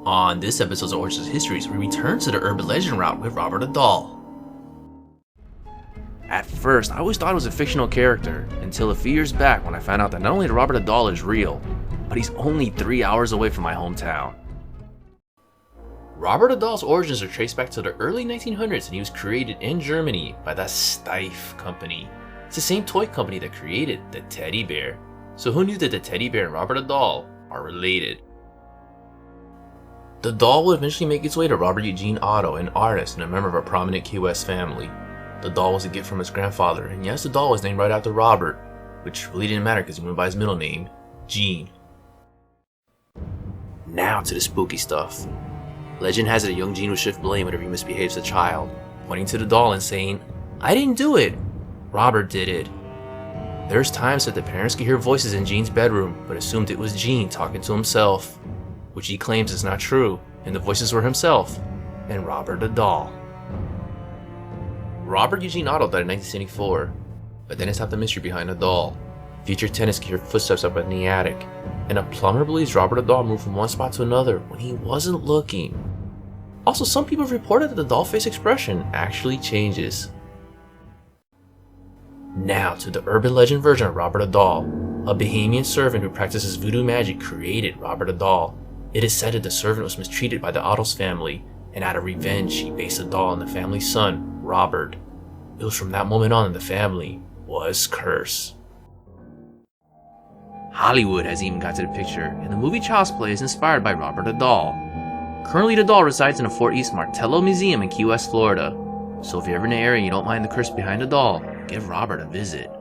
On this episode's Origins Histories, we return to the urban legend route with Robert the Doll. At first, I always thought it was a fictional character, until a few years back when I found out that not only the Robert the Doll is real, but he's only 3 hours away from my hometown. Robert the Doll's origins are traced back to the early 1900s, and he was created in Germany by the Steiff company. It's the same toy company that created the teddy bear. So who knew that the teddy bear and Robert the Doll are related? The doll would eventually make its way to Robert Eugene Otto, an artist and a member of a prominent Key West family. The doll was a gift from his grandfather, and yes, the doll was named right after Robert, which really didn't matter because he went by his middle name, Gene. Now to the spooky stuff. Legend has it that young Gene would shift blame whenever he misbehaves as a child, pointing to the doll and saying, "I didn't do it, Robert did it." There's times that the parents could hear voices in Gene's bedroom, but assumed it was Gene talking to himself, which he claims is not true, and the voices were himself and Robert the Doll. Robert Eugene Otto died in 1974, but then it's not the mystery behind the doll. Future tenants could hear footsteps up in the attic, and a plumber believes Robert the Doll moved from one spot to another when he wasn't looking. Also, some people have reported that the doll face expression actually changes. Now to the urban legend version of Robert the Doll. A Bahamian servant who practices voodoo magic created Robert the Doll. It is said that the servant was mistreated by the Otto's family, and out of revenge he based the doll on the family's son, Robert. It was from that moment on that the family was cursed. Hollywood has even got to the picture, and the movie Child's Play is inspired by Robert the Doll. Currently the doll resides in the Fort East Martello Museum in Key West, Florida. So if you're ever in the area and you don't mind the curse behind the doll, give Robert a visit.